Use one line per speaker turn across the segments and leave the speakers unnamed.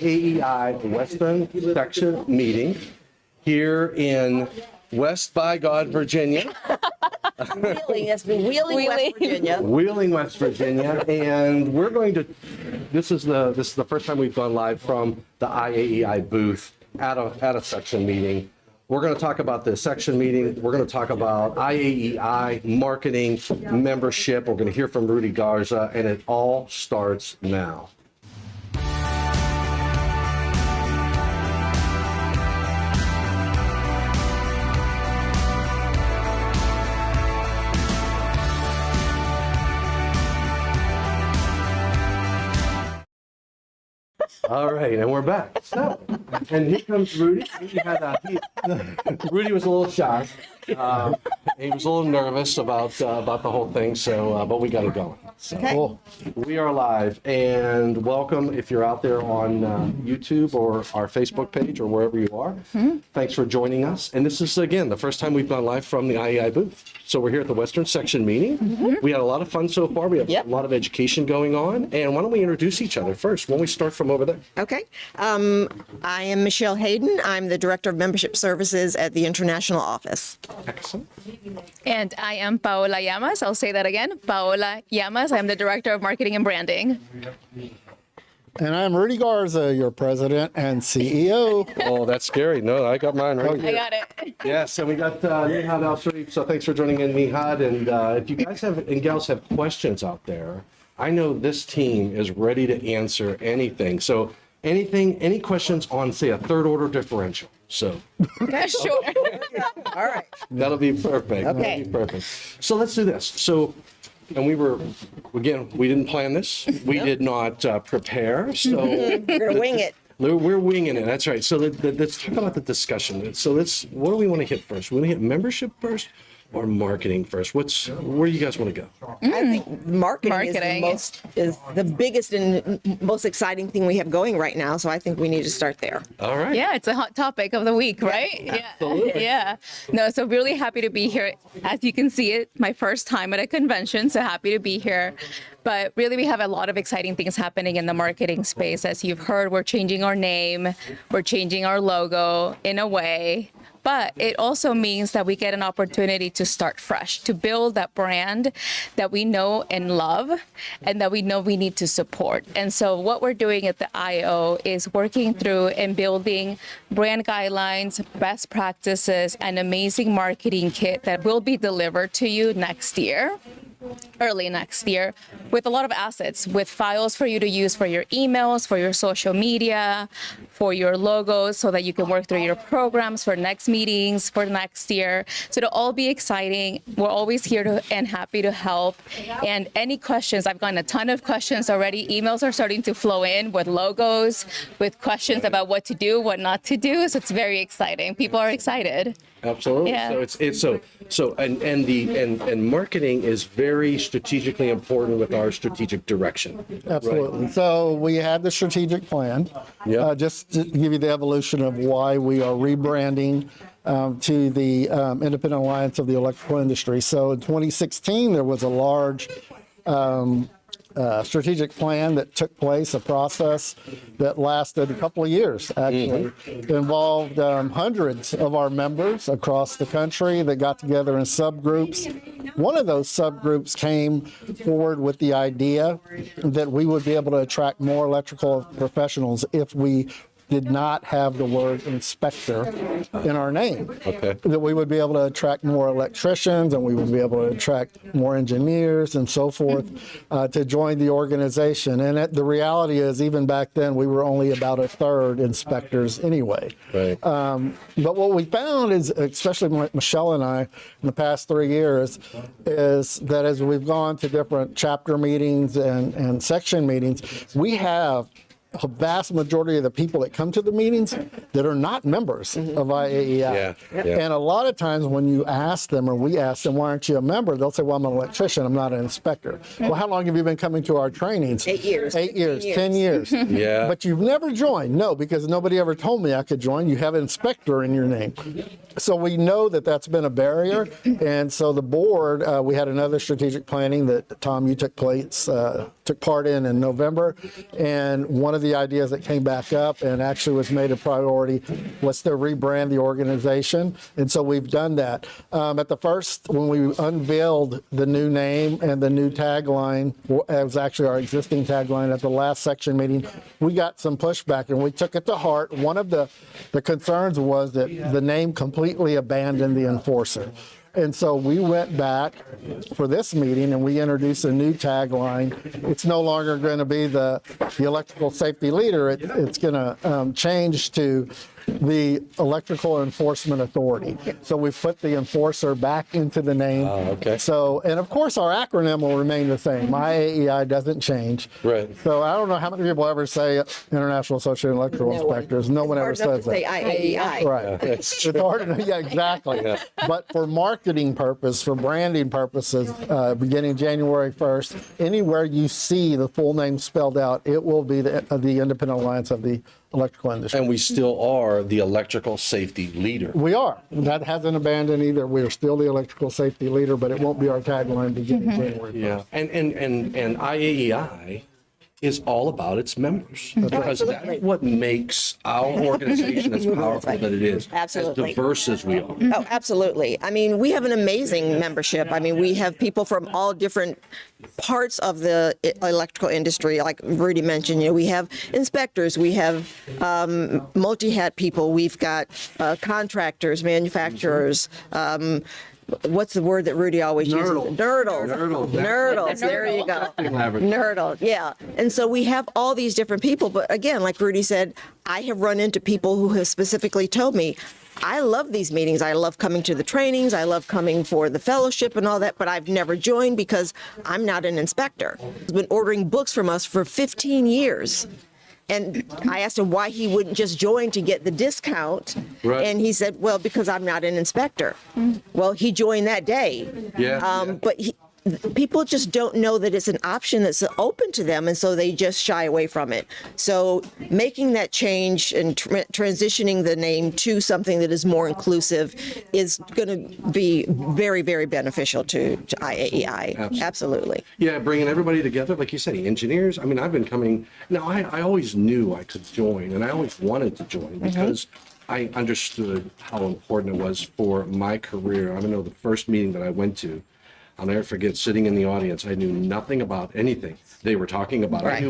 IAEI Western Section meeting here in West by God, Virginia.
Wheeling, West Virginia.
Wheeling, West Virginia, and we're going to. This is the first time we've gone live from the IAEI booth at a section meeting. We're going to talk about the section meeting. We're going to talk about IAEI marketing, membership. We're going to hear from Rudy Garza, and it all starts now. All right, and we're back. So, and here comes Rudy. Rudy was a little shy. He was a little nervous about the whole thing. So, but we got it going. So,
Okay.
We are live, and welcome if you're out there on YouTube or our Facebook page or wherever you are. Thanks for joining us. And this is again the first time we've gone live from the IAEI booth. So we're here at the Western Section meeting. We had a lot of fun so far. We have a lot of education going on. And why don't we introduce each other first? Why don't we start from over there?
Okay. I am Michelle Hayden. I'm the Director of Membership Services at the International Office.
Excellent.
And I am Paola Llamas. I'll say that again. Paola Llamas. I'm the Director of Marketing and Branding.
And I'm Rudy Garza, your president and CEO.
Oh, that's scary. No, I got mine right
I
here.
got it.
Yes, and we got Nihad Al-Sharif. So thanks for joining in, Nihad. And if you guys and gals have questions out there, I know this team is ready to answer anything. So any questions on, say, a third order differential? So
Sure.
All right.
that'll be perfect.
Okay.
That'll be perfect. So let's do this. So, and we didn't plan this. We did not prepare. So
We're going to wing it.
we're winging it. That's right. So let's talk about the discussion. So what do we want to hit first? We want to hit membership first or marketing first? Where do you guys want to go?
I think marketing. Is the biggest and most exciting thing we have going right now. So I think we need to start there.
All right.
Yeah, it's a hot topic of the week, right?
Absolutely.
Yeah. No, so really happy to be here. As you can see, it my first time at a convention, so happy to be here. But really, we have a lot of exciting things happening in the marketing space. As you've heard, we're changing our name, we're changing our logo in a way. But it also means that we get an opportunity to start fresh, to build that brand that we know and love and that we know we need to support. And so what we're doing at the IO is working through and building brand guidelines, best practices, an amazing marketing kit that will be delivered to you next year. Early next year, with a lot of assets, with files for you to use for your emails, for your social media, for your logos, so that you can work through your programs for next meetings for next year. So it'll all be exciting. We're always here and happy to help. And any questions, I've gotten a ton of questions already. Emails are starting to flow in with logos, with questions about what to do, what not to do. So it's very exciting. People are excited.
Absolutely.
Yeah.
So and marketing is very strategically important with our strategic direction.
Absolutely. So we had the strategic plan.
Yep.
Just to give you the evolution of why we are rebranding to the Independent Alliance of the Electrical Industry. So in 2016, there was a large strategic plan that took place, a process that lasted a couple of years, actually. It involved hundreds of our members across the country that got together in subgroups. One of those subgroups came forward with the idea that we would be able to attract more electrical professionals if we did not have the word inspector in our name.
Okay.
That we would be able to attract more electricians and we would be able to attract more engineers and so forth to join the organization. And the reality is, even back then, we were only about a third inspectors anyway.
Right.
But what we found is, especially Michelle and I, in the past 3 years, is that as we've gone to different chapter meetings and section meetings, we have a vast majority of the people that come to the meetings that are not members of IAEI.
Yeah.
And a lot of times when you ask them, or we ask them, why aren't you a member? They'll say, well, I'm an electrician, I'm not an inspector. Well, how long have you been coming to our trainings?
8 years.
8 years, 10 years.
Yeah.
But you've never joined. No, because nobody ever told me I could join. You have inspector in your name. So we know that that's been a barrier. And so the board, we had another strategic planning that, Tom, you took took part in November. And one of the ideas that came back up and actually was made a priority was to rebrand the organization. And so we've done that. At the first, when we unveiled the new name and the new tagline, it was actually our existing tagline at the last section meeting, we got some pushback and we took it to heart. One of the concerns was that the name completely abandoned the enforcer. And so we went back for this meeting and we introduced a new tagline. It's no longer going to be the electrical safety leader. It's going to change to the Electrical Enforcement Authority. So we put the enforcer back into the name.
Okay.
So, and of course our acronym will remain the same. IAEI doesn't change.
Right.
So I don't know how many people ever say International Association of Electrical Inspectors. No one ever says that.
Say IAEI.
Right. It's hard to know. Yeah, exactly.
Yeah.
But for marketing purpose, for branding purposes, beginning January 1st, anywhere you see the full name spelled out, it will be the Independent Alliance of the Electrical Industry.
And we still are the electrical safety leader.
We are. That hasn't abandoned either. We are still the electrical safety leader, but it won't be our tagline beginning January 1st.
Yeah. And IAEI is all about its members. Because that's what makes our organization as powerful that it is.
Absolutely.
As diverse as we are.
Oh, absolutely. I mean, we have an amazing membership. I mean, we have people from all different parts of the electrical industry. Like Rudy mentioned, we have inspectors, we have multi-hat people, we've got contractors, manufacturers, what's the word that Rudy always uses? Nerdles. There you go. Nerdle. Yeah. And so we have all these different people. But again, like Rudy said, I have run into people who have specifically told me, I love these meetings. I love coming to the trainings. I love coming for the fellowship and all that, but I've never joined because I'm not an inspector. He's been ordering books from us for 15 years. And I asked him why he wouldn't just join to get the discount.
Right.
And he said, well, because I'm not an inspector. Well, he joined that day.
Yeah.
But people just don't know that it's an option that's open to them, and so they just shy away from it. So making that change and transitioning the name to something that is more inclusive is going to be very, very beneficial to IAEI. Absolutely.
Yeah, bringing everybody together, like you said, engineers. I mean, I've been coming. Now, I always knew I could join, and I always wanted to join because I understood how important it was for my career. I know the first meeting that I went to, I'll never forget sitting in the audience. I knew nothing about anything they were talking about.
Right.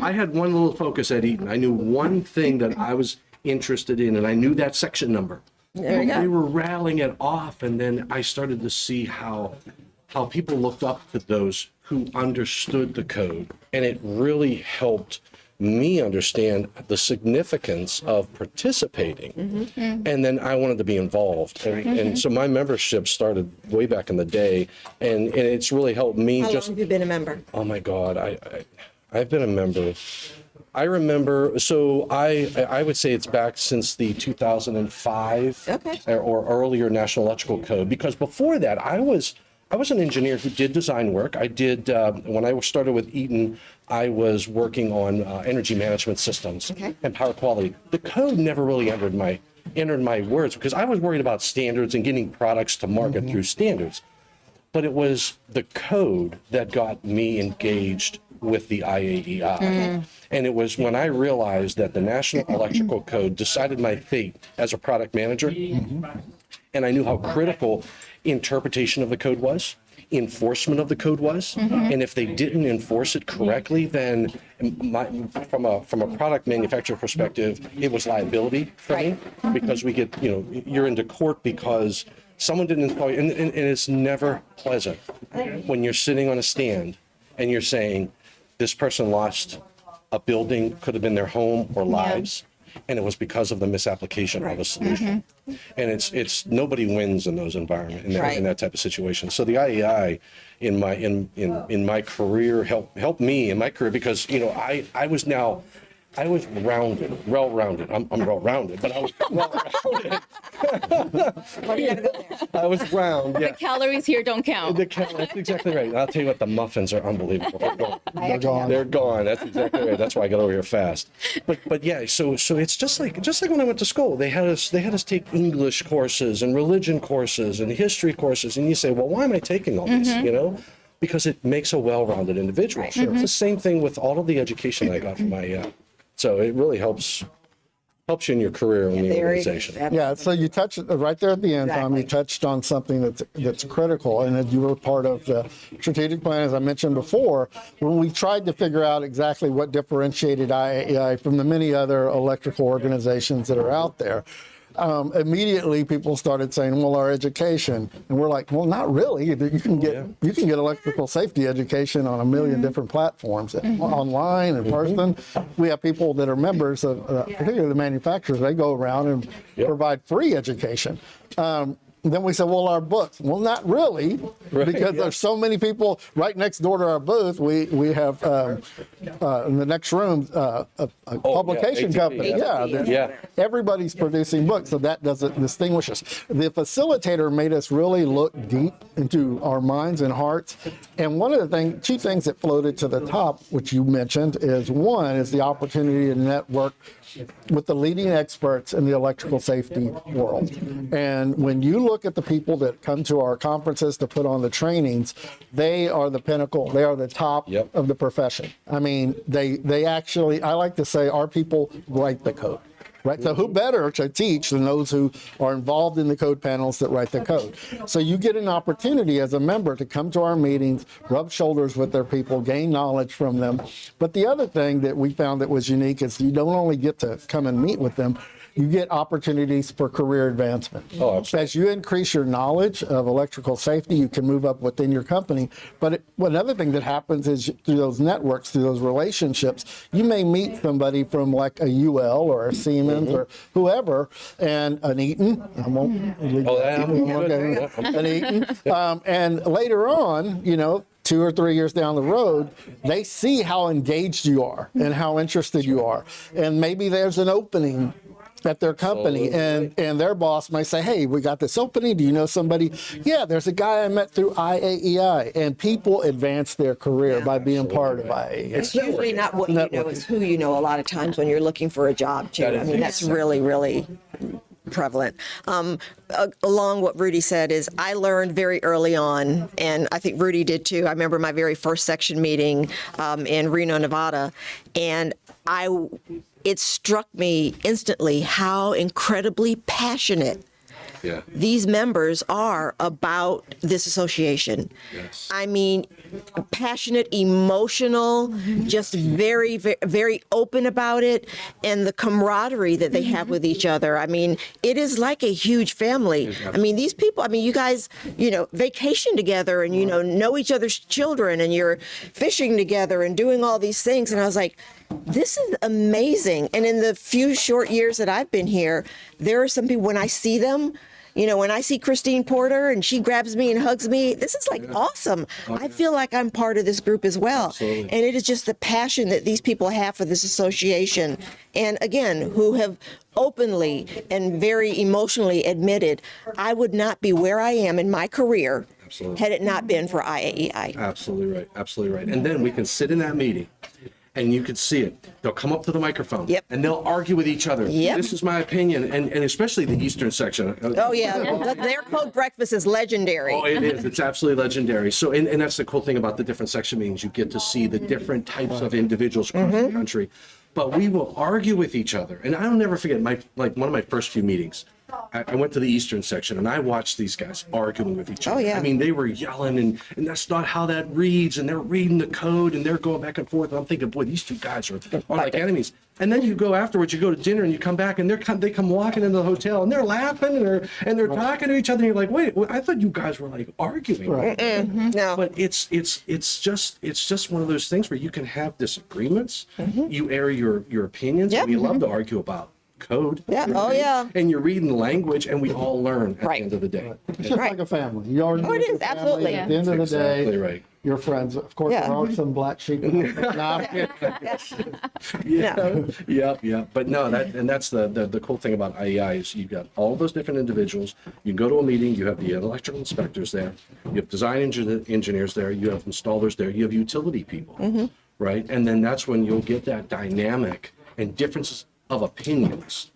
I had one little focus at Eaton. I knew one thing that I was interested in, and I knew that section number.
There you go.
They were rattling it off, and then I started to see how people looked up to those who understood the code, and it really helped me understand the significance of participating. And then I wanted to be involved. And so my membership started way back in the day, and it's really helped me.
How long have you been a member?
Oh my God, I've been a member. I remember, so I would say it's back since the 2005 or earlier National Electrical Code, because before that I was an engineer who did design work. I did, when I started with Eaton, I was working on energy management systems and power quality. The code never really entered my words because I was worried about standards and getting products to market through standards. But it was the code that got me engaged with the IAEI. And it was when I realized that the National Electrical Code decided my fate as a product manager, and I knew how critical interpretation of the code was, enforcement of the code was, and if they didn't enforce it correctly, then from a product manufacturer perspective, it was liability for me, because we get, you're into court because someone didn't install you, and it's never pleasant when you're sitting on a stand and you're saying this person lost a building, could have been their home or lives, and it was because of the misapplication of a solution. And it's nobody wins in those environments, in that type of situation. So the IAEI in my career helped me in my career, because I was well-rounded. I'm well-rounded, but I was well-rounded. I was round, yeah.
The calories here don't count.
That's exactly right. I'll tell you what, the muffins are unbelievable.
They're gone.
They're gone. That's exactly right. That's why I got over here fast. But yeah, so it's just like when I went to school, they had us take English courses and religion courses and history courses, and you say, well, why am I taking all this? because it makes a well-rounded individual. It's the same thing with all of the education I got from IAEI. So it really helps you in your career in the organization.
Yeah, so you touched right there at the end, Tom. You touched on something that's critical, and as you were part of the strategic plan, as I mentioned before, when we tried to figure out exactly what differentiated IAEI from the many other electrical organizations that are out there. Immediately people started saying, well, our education, and we're like, well, not really. You can get electrical safety education on a million different platforms, online, in person. We have people that are members of, particularly the manufacturers, they go around and provide free education. Then we said, well, our books. Well, not really, because there's so many people right next door to our booth. We have in the next room a publication company. Everybody's producing books, so that doesn't distinguish us. The facilitator made us really look deep into our minds and hearts. And one of the two things that floated to the top, which you mentioned, is one is the opportunity to network with the leading experts in the electrical safety world. And when you look at the people that come to our conferences to put on the trainings, they are the pinnacle. They are the top of the profession. I mean, they actually, I like to say, our people write the code. Right? So who better to teach than those who are involved in the code panels that write the code? So you get an opportunity as a member to come to our meetings, rub shoulders with their people, gain knowledge from them. But the other thing that we found that was unique is you don't only get to come and meet with them, you get opportunities for career advancement. Oh, absolutely. As you increase your knowledge of electrical safety, you can move up within your company. But another thing that happens is through those networks, through those relationships, you may meet somebody from like a UL or a Siemens or whoever, and an Eaton. I won't. An Eaton. And later on, 2 or 3 years down the road, they see how engaged you are and how interested you are. And maybe there's an opening at their company, and their boss might say, hey, we got this opening. Do you know somebody? Yeah, there's a guy I met through IAEI. And people advance their career by being part of IAEI.
It's usually not what you know, it's who you know a lot of times when you're looking for a job, too. I mean, that's really, really prevalent. Along what Rudy said is I learned very early on, and I think Rudy did too. I remember my very first section meeting in Reno, Nevada, and it struck me instantly how incredibly passionate these members are about this association. Yes. I mean, passionate, emotional, just very, very, very open about it, and the camaraderie that they have with each other. I mean, it is like a huge family. I mean, these people, you guys, vacation together and, know each other's children, and you're fishing together and doing all these things. And I was like, this is amazing. And in the few short years that I've been here, there are some people, when I see them, when I see Christine Porter and she grabs me and hugs me, this is like awesome. I feel like I'm part of this group as well. Absolutely. And it is just the passion that these people have for this association. And again, who have openly and very emotionally admitted, I would not be where I am in my career had it not been for IAEI.
Absolutely right. Absolutely right. And then we can sit in that meeting and you can see it. They'll come up to the microphone and they'll argue with each other. This is my opinion, and especially the Eastern Section.
Oh, yeah. Their code breakfast is legendary.
Oh, it is. It's absolutely legendary. So, and that's the cool thing about the different section meetings. You get to see the different types of individuals across the country. But we will argue with each other. And I'll never forget, one of my first few meetings, I went to the Eastern Section and I watched these guys arguing with each other. Oh, yeah. I mean, they were yelling and that's not how that reads, and they're reading the code and they're going back and forth. And I'm thinking, boy, these two guys are like enemies. And then you go afterwards, you go to dinner and you come back and they come walking into the hotel and they're laughing and they're talking to each other. And you're like, wait, I thought you guys were like arguing. Right? No. But it's just one of those things where you can have disagreements. You air your opinions. And we love to argue about code. Yeah. Oh, yeah. And you're reading the language, and we all learn at the end of the day.
It's just like a family. You are.
It is absolutely.
At the end of the day, you're friends. Of course, there are some black sheep.
Yeah. But no, that's the cool thing about IAEI is you've got all those different individuals. You go to a meeting. You have the electrical inspectors there. You have design engineers there. You have installers there. You have utility people, right? And then that's when you'll get that dynamic and differences of opinions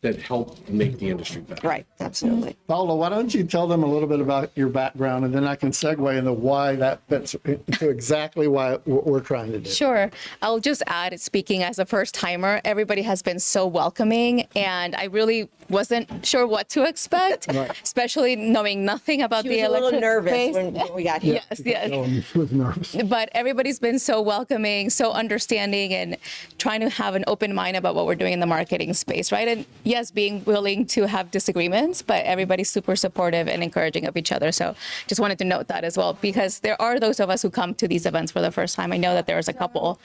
that help make the industry better.
Right, absolutely.
Paula, why don't you tell them a little bit about your background, and then I can segue into why that fits into exactly what we're trying to do.
Sure. I'll just add, speaking as a first timer, everybody has been so welcoming, and I really wasn't sure what to expect, especially knowing nothing about
She was
the
a little
electric
nervous
space.
when we got here.
Yes, yes.
She was nervous.
But everybody's been so welcoming, so understanding, and trying to have an open mind about what we're doing in the marketing space, right? And yes, being willing to have disagreements, but everybody's super supportive and encouraging of each other. So just wanted to note that as well, because there are those of us who come to these events for the first time. I know that there was a couple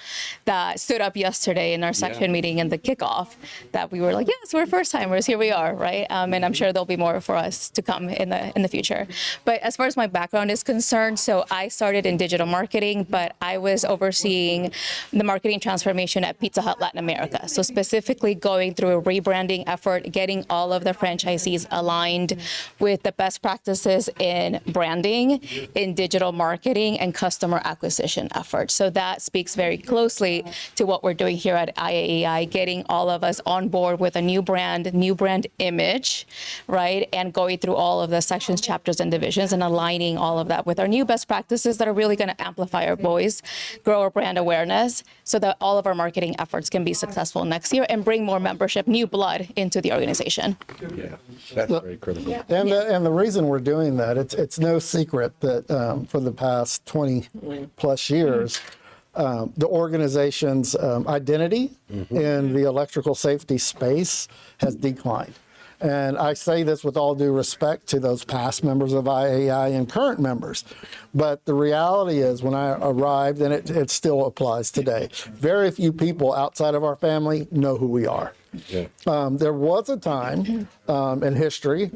that stood up yesterday in our section meeting and the kickoff that we were like, yes, we're first timers, here we are, right? And I'm sure there'll be more for us to come in the future. But as far as my background is concerned, so I started in digital marketing, but I was overseeing the marketing transformation at Pizza Hut Latin America. So specifically going through a rebranding effort, getting all of the franchisees aligned with the best practices in branding, in digital marketing, and customer acquisition efforts. So that speaks very closely to what we're doing here at IAEI, getting all of us on board with a new brand image, right? And going through all of the sections, chapters, and divisions, and aligning all of that with our new best practices that are really going to amplify our voice, grow our brand awareness, so that all of our marketing efforts can be successful next year and bring more membership, new blood into the organization.
Yeah, that's very critical.
And the reason we're doing that, it's no secret that for the past 20 plus years, the organization's identity in the electrical safety space has declined. And I say this with all due respect to those past members of IAEI and current members. But the reality is, when I arrived, and it still applies today, very few people outside of our family know who we are.
Yeah.
There was a time in history, in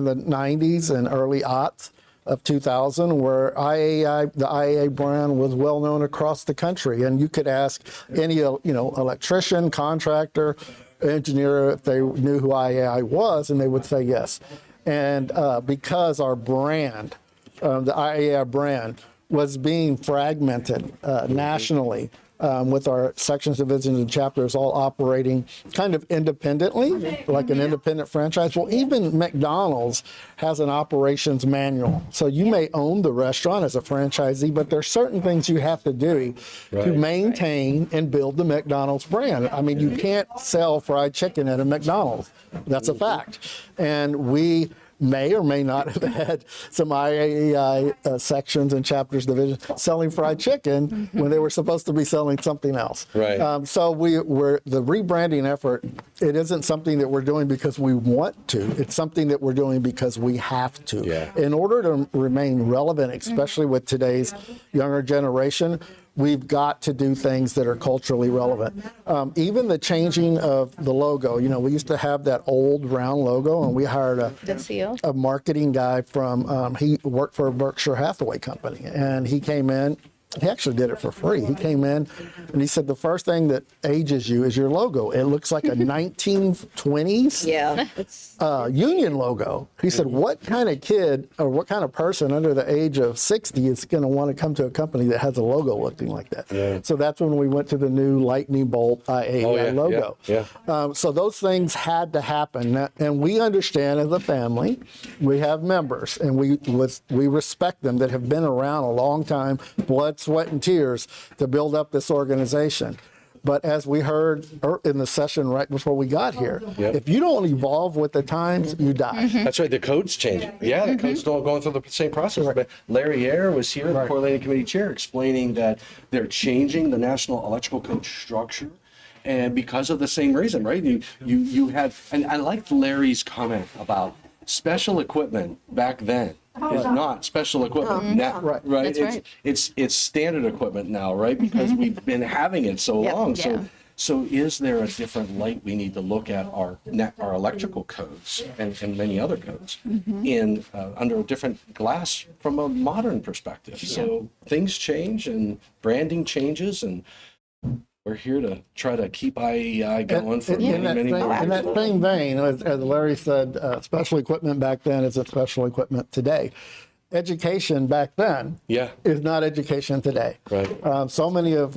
the 90s and early aughts of 2000, where the IAEI brand was well known across the country, and you could ask any electrician, contractor, engineer if they knew who IAEI was, and they would say yes. And because our brand, the IAEI brand, was being fragmented nationally, with our sections, divisions, and chapters all operating kind of independently, like an independent franchise. Well, even McDonald's has an operations manual. So you may own the restaurant as a franchisee, but there's certain things you have to do to maintain and build the McDonald's brand. I mean, you can't sell fried chicken at a McDonald's. That's a fact. And we may or may not have had some IAEI sections and chapters, divisions selling fried chicken when they were supposed to be selling something else.
Right.
So we're the rebranding effort. It isn't something that we're doing because we want to. It's something that we're doing because we have to.
Yeah.
In order to remain relevant, especially with today's younger generation, we've got to do things that are culturally relevant. Even the changing of the logo. We used to have that old round logo, and we hired a marketing guy from, he worked for a Berkshire Hathaway company, and he came in. He actually did it for free. He came in and he said, the first thing that ages you is your logo. It looks like a 1920s union logo. He said, what kind of kid or what kind of person under the age of 60 is going to want to come to a company that has a logo looking like that? Yeah. So that's when we went to the new lightning bolt IAEI logo. Yeah. So those things had to happen. And we understand as a family, we have members, and we respect them that have been around a long time, blood, sweat, and tears to build up this organization. But as we heard in the session right before we got here, if you don't evolve with the times, you die.
That's right. The code's changing. Yeah, the code's still going through the same process. But Larry Ayer was here, the coordinating committee chair, explaining that they're changing the National Electrical Code structure. And because of the same reason, right? You had, and I liked Larry's comment about special equipment back then. Is not special equipment now, right?
That's
It's standard equipment now, right? Because we've been having it so long. So is there a different light we need to look at our electrical codes and many other codes in under a different glass from a modern perspective? So things change and branding changes, and we're here to try to keep IAEI going for many more years.
In that same vein, as Larry said, special equipment back then is a special equipment today. Education back then is not education today.
Right.
So many of,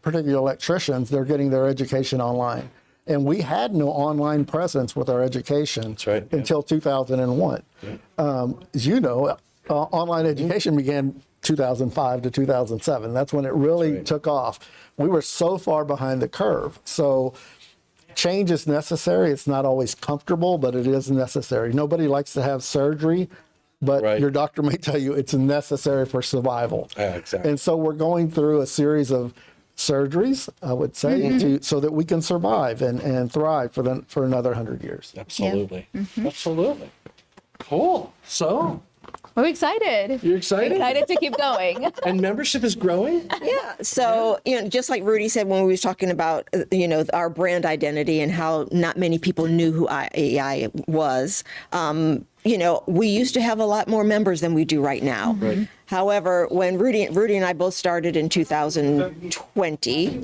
particularly electricians, they're getting their education online. And we had no online presence with our education
right, yeah.
until 2001. As you know, online education began 2005 to 2007. That's when it really took off. We were so far behind the curve. So change is necessary. It's not always comfortable, but it is necessary. Nobody likes to have surgery, but your doctor may tell you it's necessary for survival.
Yeah, exactly.
And so we're going through a series of surgeries, I would say, so that we can survive and thrive for another 100 years.
Absolutely. Absolutely. Cool. So,
We're excited.
you're excited?
Excited to keep going.
And membership is growing?
Yeah. So, just like Rudy said when we was talking about, our brand identity and how not many people knew who IAEI was, we used to have a lot more members than we do right now.
Right.
However, when Rudy and I both started in 2020,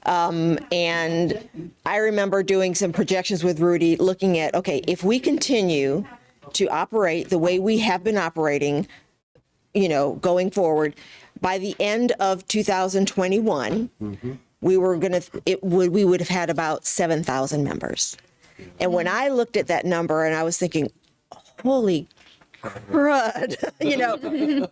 and I remember doing some projections with Rudy looking at, okay, if we continue to operate the way we have been operating, going forward, by the end of 2021, we would have had about 7,000 members. And when I looked at that number and I was thinking, holy crud,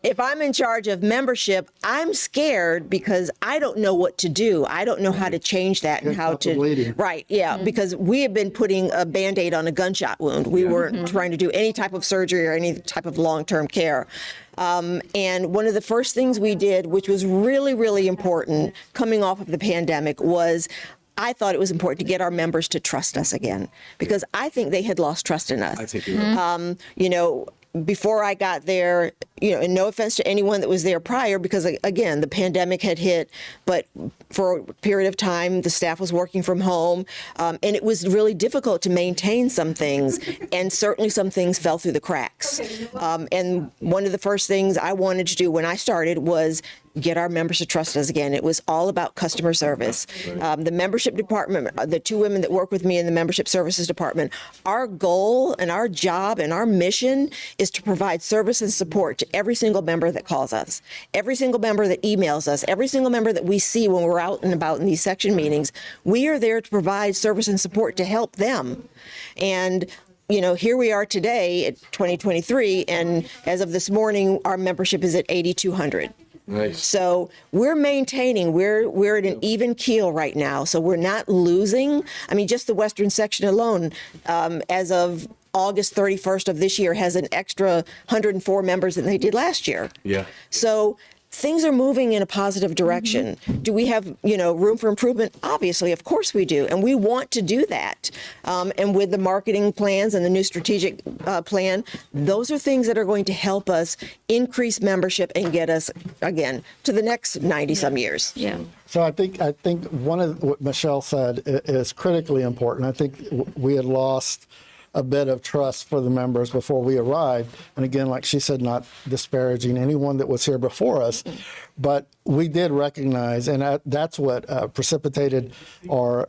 if I'm in charge of membership, I'm scared because I don't know what to do. I don't know how to change that and how to,
bleeding.
right, yeah, because we have been putting a Band-Aid on a gunshot wound. We weren't trying to do any type of surgery or any type of long-term care. And one of the first things we did, which was really, really important coming off of the pandemic, was I thought it was important to get our members to trust us again, because I think they had lost trust in us.
I think you're right.
Before I got there, and no offense to anyone that was there prior, because again, the pandemic had hit, but for a period of time, the staff was working from home, and it was really difficult to maintain some things, and certainly some things fell through the cracks. And one of the first things I wanted to do when I started was get our members to trust us again. It was all about customer service. The membership department, the two women that work with me in the membership services department, our goal and our job and our mission is to provide service and support to every single member that calls us, every single member that emails us, every single member that we see when we're out and about in these section meetings. We are there to provide service and support to help them. And here we are today at 2023, and as of this morning, our membership is at 8,200.
Nice.
So we're maintaining, we're at an even keel right now. So we're not losing. I mean, just the Western Section alone, as of August 31st of this year, has an extra 104 members than they did last year.
Yeah.
So things are moving in a positive direction. Do we have, room for improvement? Obviously, of course we do. And we want to do that. And with the marketing plans and the new strategic plan, those are things that are going to help us increase membership and get us, again, to the next 90 some years.
Yeah.
So I think one of what Michelle said is critically important. I think we had lost a bit of trust for the members before we arrived. And again, like she said, not disparaging anyone that was here before us, but we did recognize, and that's what precipitated our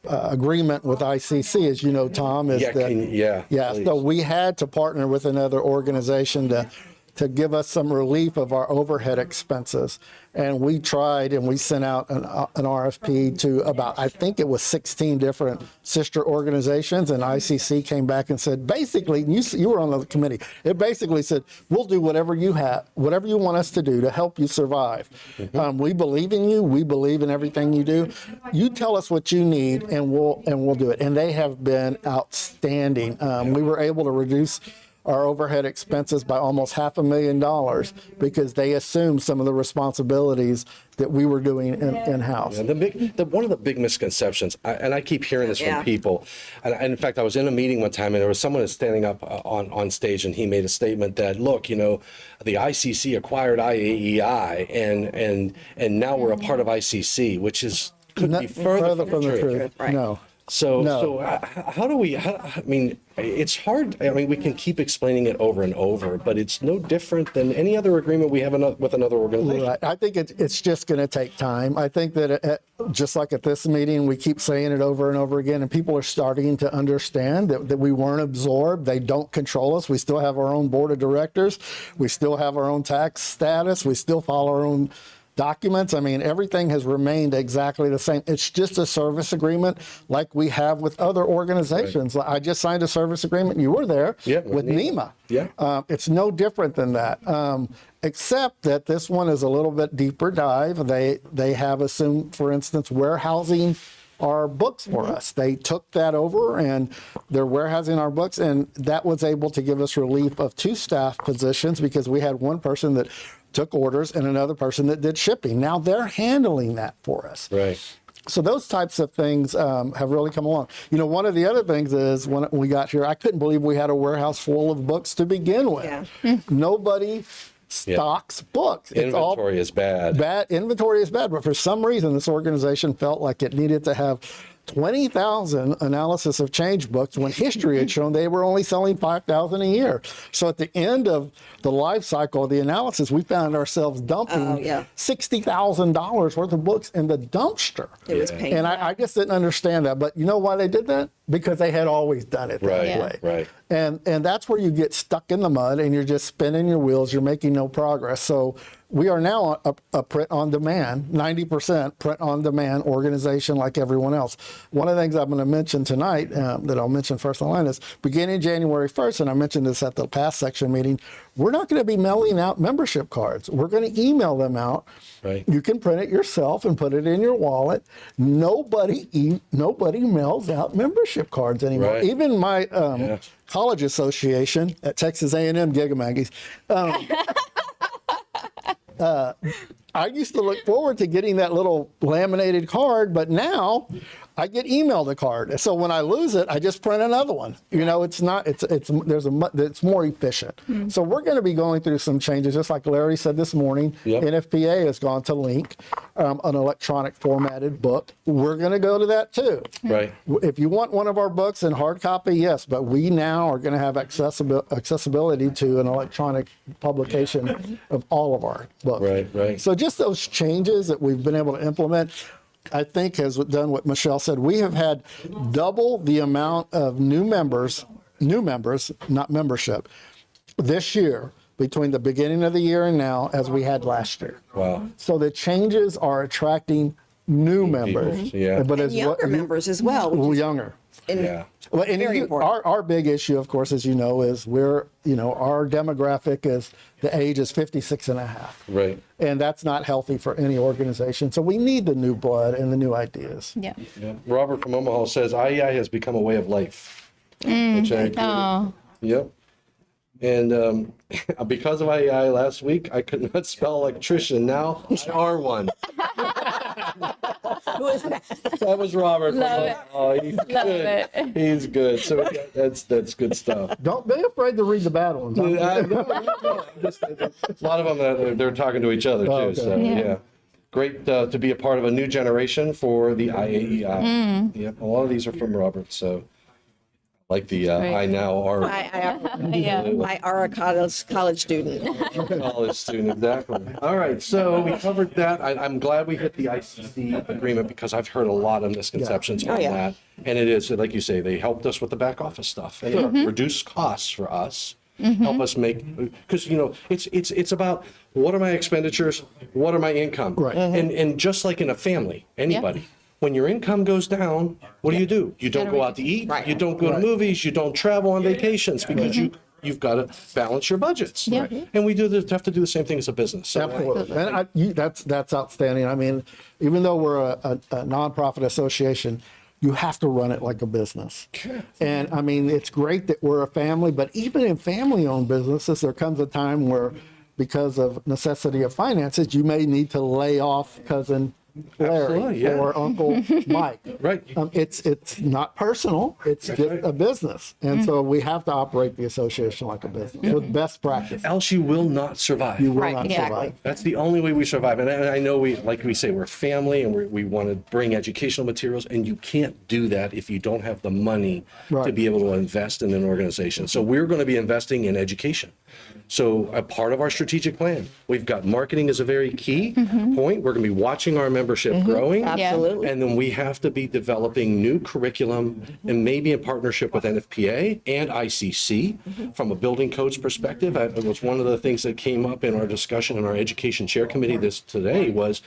agreement with ICC, as you know, Tom, is
Please.
So we had to partner with another organization to give us some relief of our overhead expenses. And we tried, and we sent out an RFP to about, I think it was 16 different sister organizations, and ICC came back and said, basically, you were on the committee, it basically said, we'll do whatever you want us to do to help you survive. We believe in you, we believe in everything you do. You tell us what you need, and we'll do it. And they have been outstanding. We were able to reduce our overhead expenses by almost $500,000 because they assumed some of the responsibilities that we were doing in-house.
And one of the big misconceptions, and I keep hearing this from people, and in fact, I was in a meeting one time and there was someone standing up on stage and he made a statement that, look, the ICC acquired IAEI and now we're a part of ICC, which could be further from the truth.
Right.
No.
So how do we, I mean, it's hard. I mean, we can keep explaining it over and over, but it's no different than any other agreement we have with another organization.
Right. I think it's just going to take time. I think that just like at this meeting, we keep saying it over and over again, and people are starting to understand that we weren't absorbed. They don't control us. We still have our own board of directors. We still have our own tax status. We still follow our own documents, I mean, everything has remained exactly the same. It's just a service agreement like we have with other organizations. I just signed a service agreement, you were there, with NEMA.
Yeah.
It's no different than that, except that this one is a little bit deeper dive. They have assumed, for instance, warehousing our books for us. They took that over and they're warehousing our books, and that was able to give us relief of 2 staff positions because we had one person that took orders and another person that did shipping. Now they're handling that for us.
Right.
So those types of things have really come along. You know, one of the other things is when we got here, I couldn't believe we had a warehouse full of books to begin with.
Yeah.
Nobody stocks books.
Inventory is bad.
Inventory is bad, but for some reason, this organization felt like it needed to have 20,000 analysis of change books when history had shown they were only selling 5,000 a year. So at the end of the life cycle of the analysis, we found ourselves dumping $60,000 worth of books in the dumpster.
It was painful.
And I just didn't understand that. But you know why they did that? Because they had always done it that way.
Right.
And that's where you get stuck in the mud and you're just spinning your wheels. You're making no progress. So we are now a print on demand, 90% print on demand organization like everyone else. One of the things I'm going to mention tonight that I'll mention first in line is beginning January 1st, and I mentioned this at the past section meeting, we're not going to be mailing out membership cards. We're going to email them out.
Right.
You can print it yourself and put it in your wallet. Nobody mails out membership cards anymore.
Right.
Even my college association at Texas A&M Gigamangies, I used to look forward to getting that little laminated card, but now I get emailed a card. So when I lose it, I just print another one. You know, it's more efficient. So we're going to be going through some changes, just like Larry said this morning. NFPA has gone to Link, an electronic formatted book. We're going to go to that too.
Right.
If you want one of our books in hard copy, yes, but we now are going to have accessibility to an electronic publication of all of our books.
Right.
So just those changes that we've been able to implement, I think has done what Michelle said. We have had double the amount of new members, not membership, this year between the beginning of the year and now as we had last year.
Wow.
So the changes are attracting new members.
Yeah.
But
And younger members as well. Which is
younger.
Well, and very important.
Our big issue, of course, as you know, is our demographic is the age is 56 and a half.
Right.
And that's not healthy for any organization. So we need the new blood and the new ideas.
Yeah.
Robert from Omaha says IAEI has become a way of life. Which I agree. Yep. And because of IAEI last week, I could not spell electrician. Now I are one.
who is that?
That was Robert.
Love it.
Oh, he's
Love
good.
it.
He's good. So that's good stuff.
Don't be afraid to read the bad ones.
A lot of them, they're talking to each other too.
Okay.
So yeah. Great to be a part of a new generation for the IAEI. Yep. A lot of these are from Robert. So like the I now are
I are a college student.
college student, exactly. All right, so we covered that. I'm glad we hit the ICC agreement because I've heard a lot of misconceptions on that. And it is, like you say, they helped us with the back office stuff and reduce costs for us. Help us make, because it's about what are my expenditures, what are my income,
Right.
And just like in a family, anybody. When your income goes down, what do? You don't go out to eat.
Right.
You don't go to movies. You don't travel on vacations because you've got to balance your budgets.
Yeah.
And we have to do the same thing as a business. So,
Absolutely. And that's outstanding. I mean, even though we're a nonprofit association, you have to run it like a business. And I mean, it's great that we're a family, but even in family-owned businesses, there comes a time where, because of necessity of finances, you may need to lay off cousin Larry or Uncle Mike.
Right.
It's not personal. It's just a business. And so we have to operate the association like a business with best practice.
else you will not survive.
You will
Right,
not
exactly.
survive.
That's the only way we survive. And I know like we say, we're family and we want to bring educational materials, and you can't do that if you don't have the money to
Right.
be able to invest in an organization. So we're going to be investing in education. So a part of our strategic plan, we've got marketing as a very key point. We're going to be watching our members membership growing.
Absolutely.
And then we have to be developing new curriculum and maybe in partnership with NFPA and ICC from a building codes perspective. It was one of the things that came up in our discussion in our education chair committee today was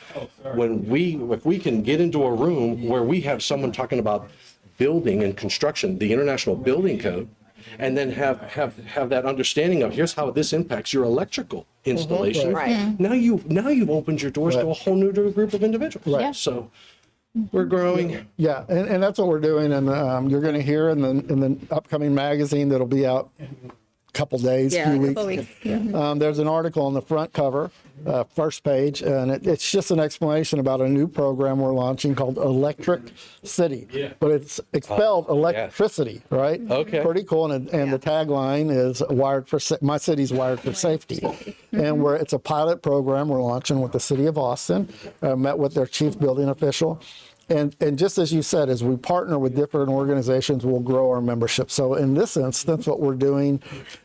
if we can get into a room where we have someone talking about building and construction, the International Building Code, and then have that understanding of here's how this impacts your electrical installation.
Right.
Now you've opened your doors to a whole new group of individuals.
Right.
Yeah.
So we're growing.
Yeah, and that's what we're doing, and you're going to hear in the upcoming magazine that'll be out a couple days,
Yeah,
few
a
weeks.
couple weeks.
There's an article on the front cover, first page, and it's just an explanation about a new program we're launching called Electric City. Yeah. But it's spelled electricity, right?
Okay.
Pretty cool, and the tagline is my city's wired for safety. And it's a pilot program we're launching with the city of Austin. Met with their chief building official. And just as you said, as we partner with different organizations, we'll grow our membership. So in this instance, what we're doing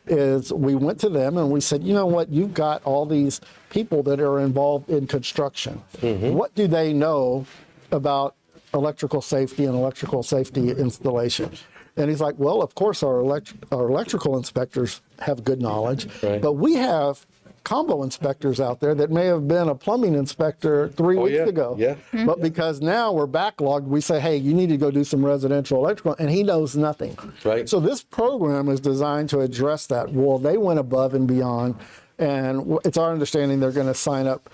is we went to them and we said, you know what, you've got all these people that are involved in construction. What do they know about electrical safety and electrical safety installation? And he's like, well, of course, our electrical inspectors have good knowledge, but we have combo inspectors out there that may have been a plumbing inspector 3 weeks ago.
Yeah.
But because now we're backlogged, we say, hey, you need to go do some residential electrical, and he knows nothing.
Right.
So this program is designed to address that. Well, they went above and beyond, and it's our understanding they're going to sign up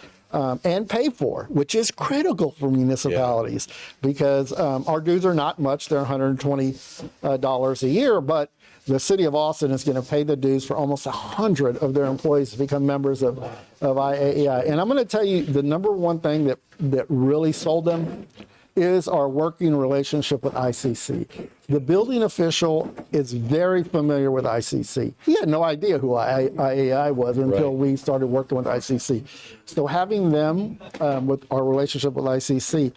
and pay for, which is critical for municipalities because our dues are not much. They're $120 a year, but the city of Austin is going to pay the dues for almost 100 of their employees to become members of IAEI. And I'm going to tell you the number one thing that really sold them is our working relationship with ICC. The building official is very familiar with ICC. He had no idea who IAEI was until we started working with ICC. So having them with our relationship with ICC,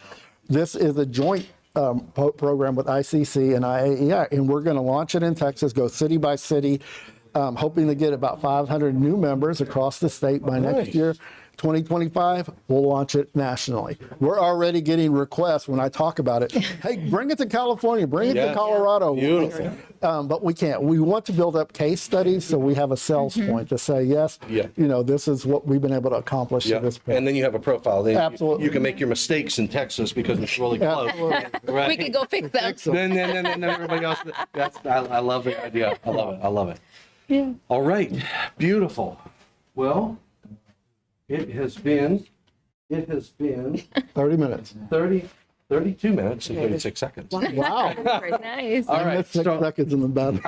this is a joint program with ICC and IAEI, and we're going to launch it in Texas, go city by city, hoping to get about 500 new members across the state by next year. 2025, we'll launch it nationally. We're already getting requests when I talk about it. Hey, bring it to California, bring it to Colorado.
Beautiful.
But we can't. We want to build up case studies so we have a sales point to say, yes, this is what we've been able to accomplish at this point.
And then you have a profile. Then
Absolutely.
You can make your mistakes in Texas because it's really close. Right.
We can go fix them.
Then everybody else. I love the idea. I love it. Yeah. All right. Beautiful. Well, it has been
30 minutes.
32 minutes and 36 seconds.
Wow.
Nice.
All
I
right.
missed 6 seconds in the battle.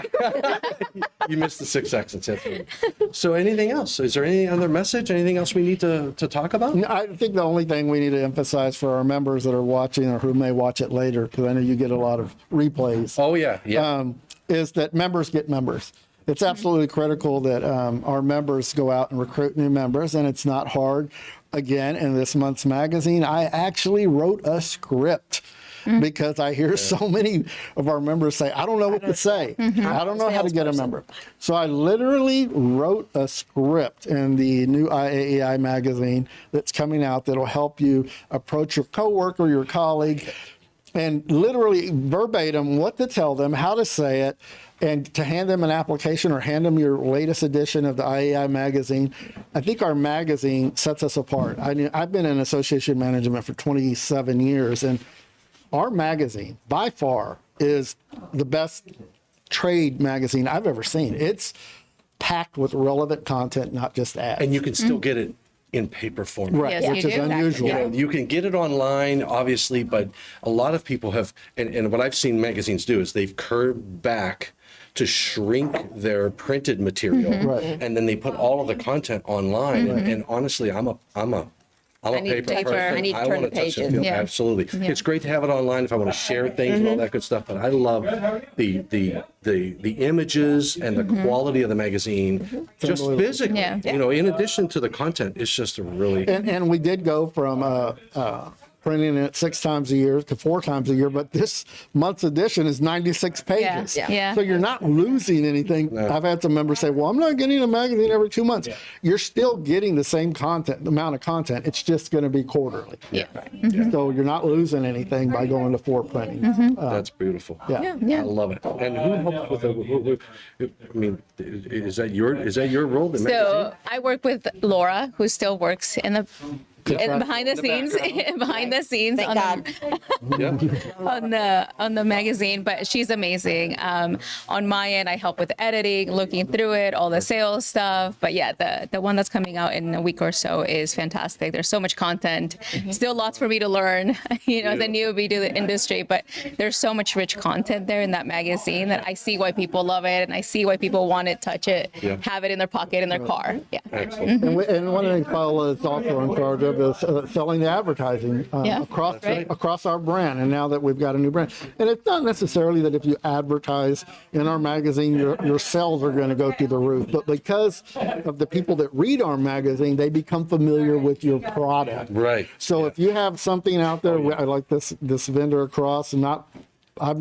You missed the 6 seconds. That's right. So anything else? Is there any other message? Anything else we need to talk about?
I think the only thing we need to emphasize for our members that are watching or who may watch it later, because I know you get a lot of replays,
Oh, yeah.
is that members get members. It's absolutely critical that our members go out and recruit new members, and it's not hard. Again, in this month's magazine, I actually wrote a script because I hear so many of our members say, I don't know what to say. I don't know how to get a member. So I literally wrote a script in the new IAEI magazine that's coming out that'll help you approach your coworker, your colleague, and literally verbatim what to tell them, how to say it, and to hand them an application or hand them your latest edition of the IAEI magazine. I think our magazine sets us apart. I've been in association management for 27 years, and our magazine, by far, is the best trade magazine I've ever seen. It's packed with relevant content, not just ads.
And you can still get it in paper form.
Right,
Yes,
which
you
is
do.
unusual.
You know, you can get it online, obviously, but a lot of people have, and what I've seen magazines do is they've curved back to shrink their printed material,
Right.
and then they put all of the content online. And honestly, I'm a
I need
paper
paper.
person.
I need to
I
turn
want
the
to touch and
pages.
feel.
Yeah.
Absolutely, it's great to have it online if I want to share things and all that good stuff. But I love the images and the quality of the magazine, just physically.
Yeah.
You know, in addition to the content, it's just a really
And we did go from printing it 6 times a year to 4 times a year, but this month's edition is 96 pages.
Yeah.
So you're not losing anything. I've had some members say, well, I'm not getting a magazine every 2 months. You're still getting the same content, the amount of content. It's just going to be quarterly. So you're not losing anything by going to 4 printing.
That's beautiful.
Yeah.
I love it. And who helps with I mean, is that your role? The
So I work with Laura, who still works in the behind the scenes, behind the scenes
Thank God.
on the magazine, but she's amazing. On my end, I help with editing, looking through it, all the sales stuff. But yeah, the one that's coming out in a week or so is fantastic. There's so much content, still lots for me to learn, as a newbie to the industry, but there's so much rich content there in that magazine that I see why people love it, and I see why people want it, touch it, have it in their pocket, in their car. Yeah.
Excellent.
And one of the things Paola is also in charge of is selling the advertising across our brand. And now that we've got a new brand, and it's not necessarily that if you advertise in our magazine, your sales are going to go through the roof, but because of the people that read our magazine, they become familiar with your product.
Right.
So if you have something out there, I like this vendor across, and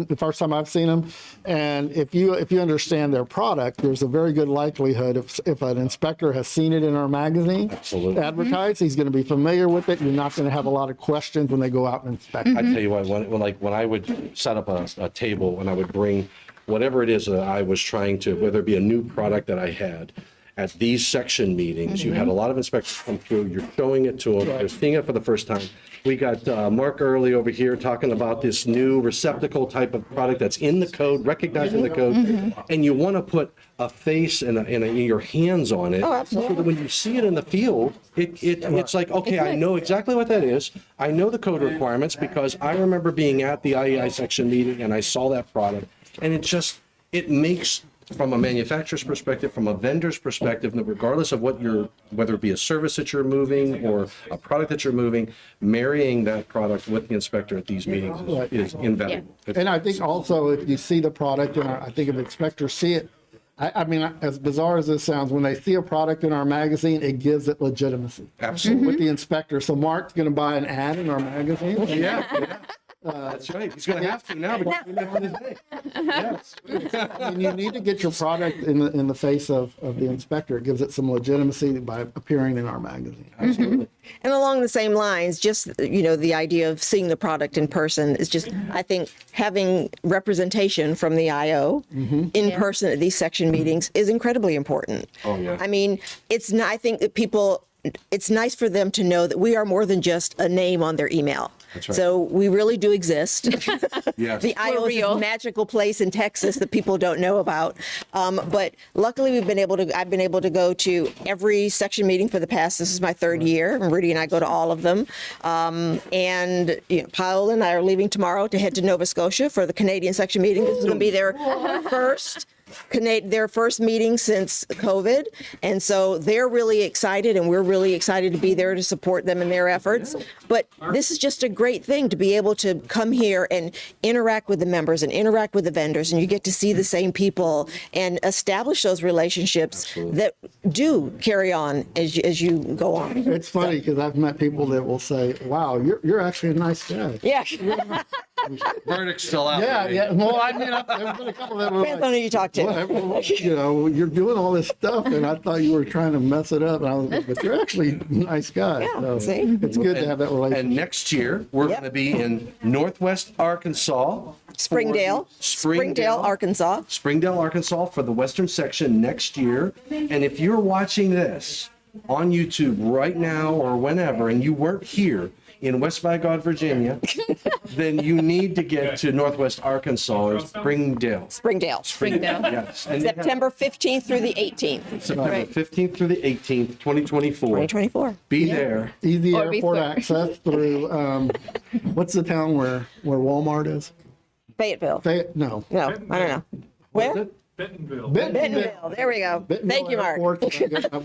the first time I've seen them, and if you understand their product, there's a very good likelihood if an inspector has seen it in our magazine advertised, he's going to be familiar with it. You're not going to have a lot of questions when they go out and inspect.
I tell you what, when I would set up a table and I would bring whatever it is that I was trying to, whether it be a new product that I had, at these section meetings, you had a lot of inspectors come through, you're showing it to them, they're seeing it for the first time. We got Mark Early over here talking about this new receptacle type of product that's in the code, recognizing the code, and you want to put a face and your hands on it.
Oh, absolutely.
So that when you see it in the field, it's like, okay, I know exactly what that is. I know the code requirements because I remember being at the IAEI section meeting and I saw that product, and it makes, from a manufacturer's perspective, from a vendor's perspective, regardless of whether it be a service that you're moving or a product that you're moving, marrying that product with the inspector at these meetings is invaluable.
And I think also if you see the product, and I think if inspectors see it, I mean, as bizarre as this sounds, when they see a product in our magazine, it gives it legitimacy.
Absolutely.
With the inspector. So Mark's going to buy an ad in our magazine.
Yeah. That's right. He's going to have to now because we live on his day. Yes.
And you need to get your product in the face of the inspector. It gives it some legitimacy by appearing in our magazine.
Absolutely.
And along the same lines, just, the idea of seeing the product in person is just, I think, having representation from the IO in person at these section meetings is incredibly important.
Oh, yeah.
I mean, I think that it's nice for them to know that we are more than just a name on their email.
That's right.
So we really do exist.
Yes.
The IO is
real.
a magical place in Texas that people don't know about. But luckily, I've been able to go to every section meeting for this is my 3rd year, and Rudy and I go to all of them. And Paola and I are leaving tomorrow to head to Nova Scotia for the Canadian section meeting. This is going to be their first meeting since COVID. And so they're really excited, and we're really excited to be there to support them in their efforts. But this is just a great thing to be able to come here and interact with the members and interact with the vendors, and you get to see the same people and establish those relationships that do carry on as you go on.
It's funny because I've met people that will say, wow, you're actually a nice guy.
Yeah.
Verdict's still out.
Yeah. Well, I mean, there's been a couple that were
Depends on who you talk to.
well, you're doing all this stuff, and I thought you were trying to mess it up. And I was like, but you're actually a nice guy.
Yeah,
So
see?
it's good to have that relationship.
And next year, we're going to be in Northwest Arkansas.
Springdale, Arkansas.
Springdale, Arkansas for the Western Section next year. And if you're watching this on YouTube right now or whenever, and you weren't here in West by God, Virginia, then you need to get to Northwest Arkansas or Springdale.
Springdale.
Yes. And
September 15th through the 18th,
September 15th through the 18th, 2024.
2024.
Be there.
Easy
Or
airport
before.
access through, what's the town where Walmart is?
Fayetteville.
No.
No, I don't know. Where? Bentonville. There we go. Thank you, Mark.
Airport,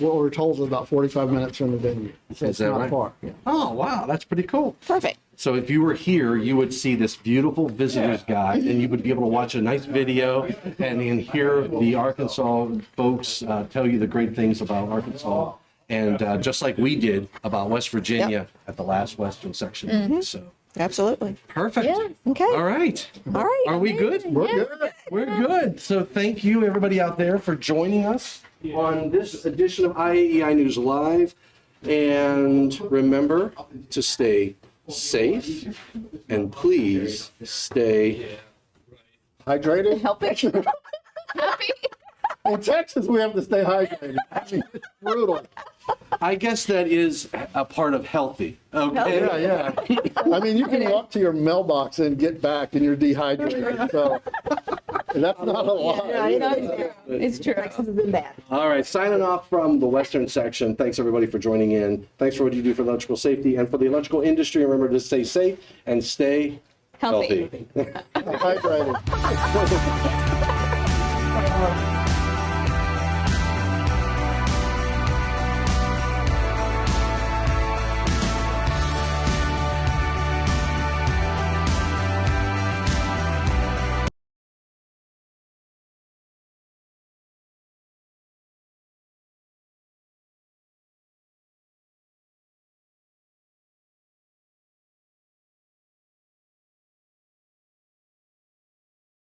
what we're told is about 45 minutes from the venue. So
Is
it's
that
not
right?
far. Yeah.
Oh, wow. That's pretty cool.
Perfect.
So if you were here, you would see this beautiful visitor's guide, and you would be able to watch a nice video and hear the Arkansas folks tell you the great things about Arkansas and just like we did about West Virginia at the last Western Section meeting. So
Absolutely.
perfect.
Yeah.
Okay.
All right.
All right.
Are we good?
We're good.
We're good. So thank you, everybody out there, for joining us on this edition of IAEI News Live. And remember to stay safe and please stay
Hydrated?
Helping. Happy.
In Texas, we have to stay hydrated. I mean, it's brutal.
I guess that is a part of healthy. Okay.
Yeah, yeah. I mean, you can walk to your mailbox and get back and you're dehydrated. So that's not a lie.
It's true.
Texas has been bad.
All right. Signing off from the Western Section. Thanks, everybody, for joining in. Thanks for what you do for electrical safety and for the electrical industry. Remember to stay safe and stay
Healthy.
healthy.
Hydrated.